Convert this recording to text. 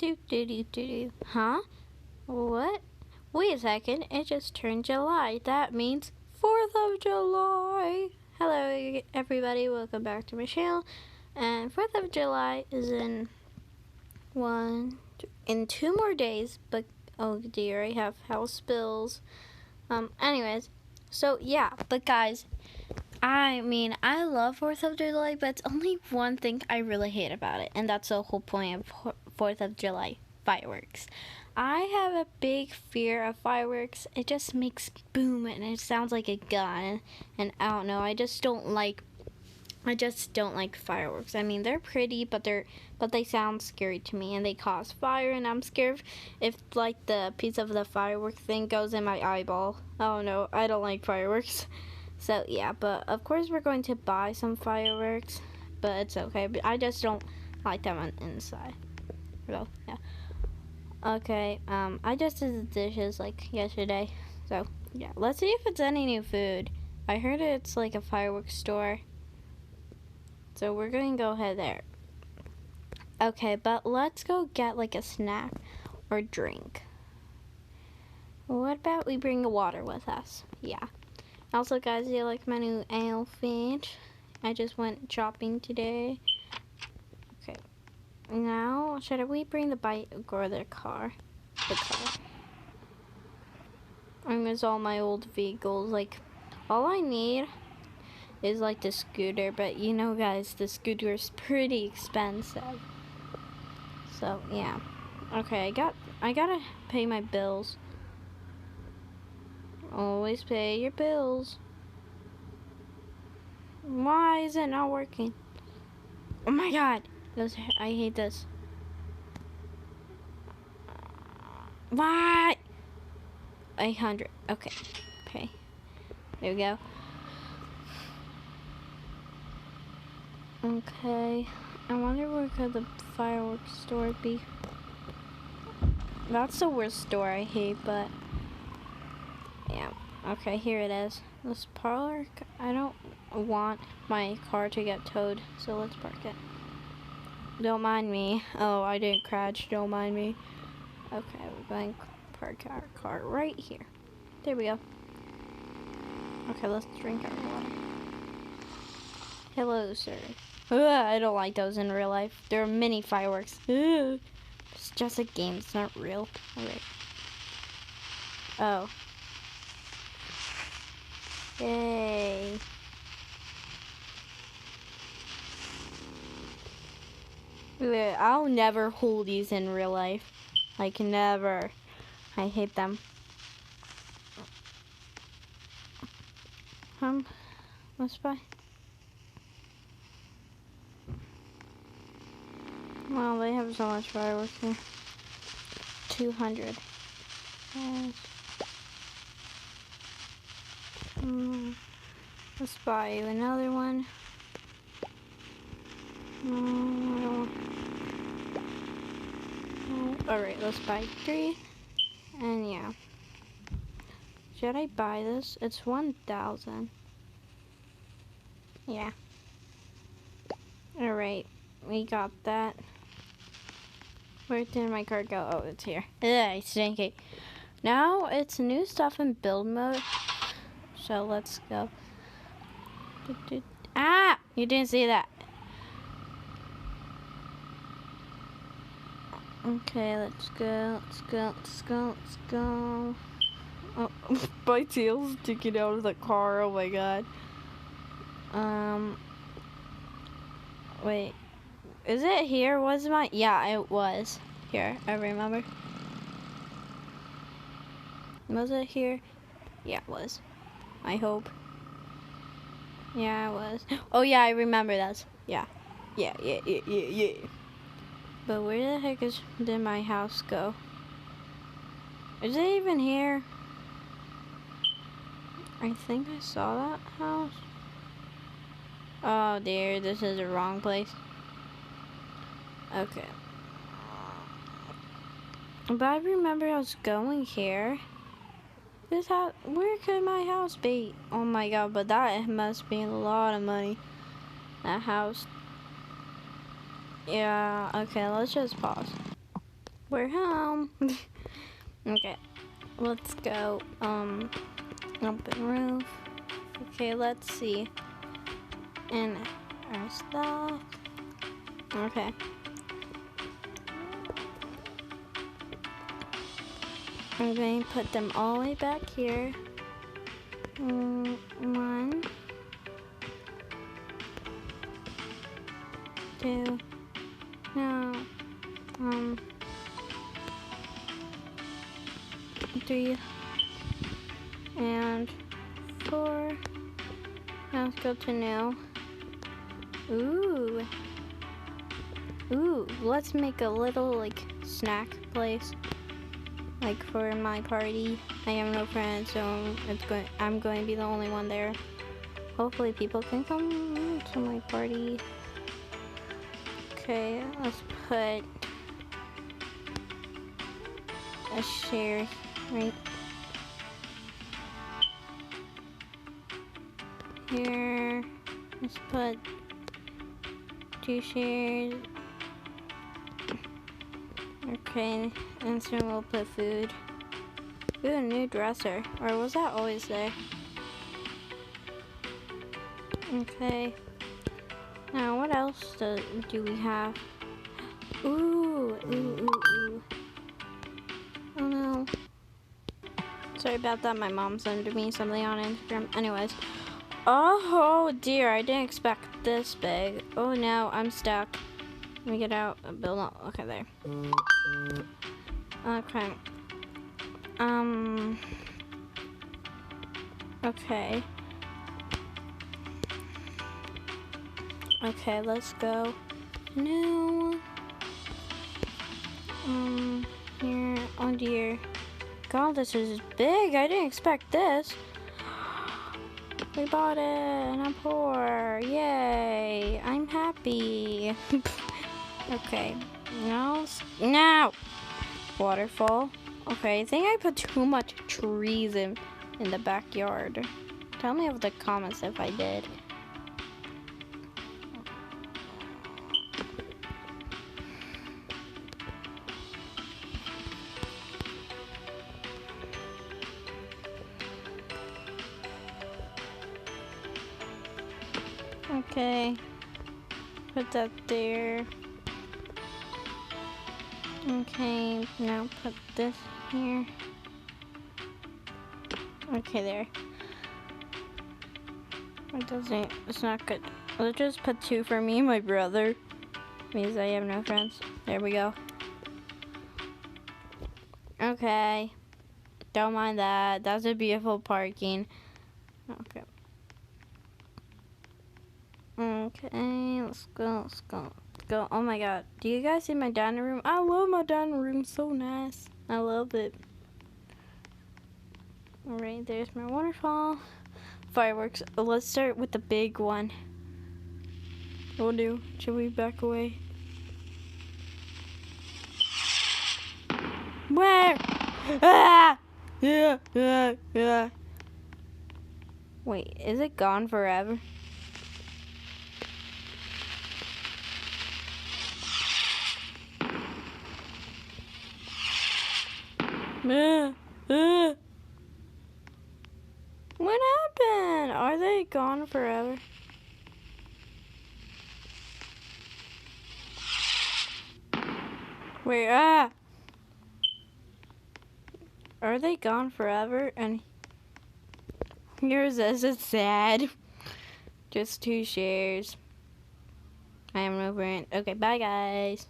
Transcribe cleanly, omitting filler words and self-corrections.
Do do do do do. Huh? What? Wait a second. It just turned July. That means 4th of July. Hello, everybody. Welcome back to my channel. And 4th of July is in in 2 more days. But oh dear, I have house bills. Anyways, so yeah. But guys, I mean, I love 4th of July, but it's only one thing I really hate about it, and that's the whole point of 4th of July, fireworks. I have a big fear of fireworks. It just makes boom, and it sounds like a gun, and I don't know, I just don't like fireworks. I mean, they're pretty, but they sound scary to me, and they cause fire, and I'm scared if like the piece of the firework thing goes in my eyeball. Oh no, I don't like fireworks. So yeah, but of course we're going to buy some fireworks, but it's okay. But I just don't like them on inside. So yeah. Okay. I just did the dishes like yesterday. So yeah, let's see if it's any new food. I heard it's like a fireworks store. So we're going to go ahead there. Okay, but let's go get like a snack or drink. What about we bring the water with us? Yeah. Also, guys, do you like my new outfit? I just went shopping today. Okay. Now, should we bring the bike or the car? The car. I miss all my old vehicles. Like, all I need is like the scooter. But you know, guys, the scooter is pretty expensive. So, yeah. Okay, I gotta pay my bills. Always pay your bills. Why is it not working? Oh my god. I hate this. Why? 800. Okay. Okay. There we go. Okay. I wonder where could the fireworks store be? That's the worst store I hate, but yeah. Okay, here it is. Let's park. I don't want my car to get towed, so let's park it. Don't mind me. Oh, I didn't crash. Don't mind me. Okay, we're going to park our car right here. There we go. Okay, let's drink our water. Hello, sir. Ugh, I don't like those in real life. They're mini fireworks. Ugh. It's just a game. It's not real. Alright. Oh. Yay. I'll never hold these in real life. Like, never. I hate them. Let's buy. Wow, they have so much fireworks here. 200. Let's buy you another one. Alright, let's buy 3. And yeah. Should I buy this? It's 1,000. Yeah. Alright, we got that. Where did my card go? Oh, it's here. Ugh, stinky. Now it's new stuff in build mode. So let's go. Ah! You didn't see that. Okay, let's go. Let's go. Let's go. Let's go. Oh, my tail's sticking out of the car. Oh my god. Wait. Is it here? Was my... Yeah, it was. Here, I remember. Was it here? Yeah, it was. I hope. Yeah, it was. Oh yeah, I remember that. Yeah. Yeah. But where the heck did my house go? Is it even here? I think I saw that house. Oh dear, this is the wrong place. Okay. But I remember I was going here. This house, where could my house be? Oh my god, but that must be a lot of money. That house. Yeah, okay, let's just pause. We're home. Okay, let's go. Open roof. Okay, let's see. And our stuff. Okay. I'm going to put them all the way back here. One, two, no, 3, and 4. Now let's go to new. Ooh, let's make a little like snack place, like for my party. I have no friends, so I'm going to be the only one there. Hopefully people can come to my party. Okay, let's put a share right here. Let's put 2 shares. Okay, and soon we'll put food. Ooh, a new dresser. Or was that always there? Okay. Now, what else do we have? Ooh. Oh no. Sorry about that. My mom sent me something on Instagram. Anyways. Oh dear, I didn't expect this big. Oh no, I'm stuck. Let me get out and build up. Okay, there. Okay. Okay. Okay, let's go. No. Here. Oh dear. God, this is big. I didn't expect this. We bought it, and I'm poor. Yay! I'm happy. Okay. No. Waterfall. Okay, I think I put too much trees in the backyard. Tell me in the comments if I did. Okay, put that there. Okay, now put this here. Okay, there. It's not good. Let's just put 2 for me and my brother, because I have no friends. There we go. Okay, don't mind that. That's a beautiful parking. Okay. Okay, let's go. Oh my god. Do you guys see my dining room? I love my dining room. So nice. I love it. Alright, there's my waterfall. Fireworks. Let's start with the big one. Oh no. Should we back away? Where? Ah! Yeah. Wait, is it gone forever? What happened? Are they gone forever? Wait, are they gone forever? And here's this, it's sad. Just 2 shares. I am over it. Okay, bye guys.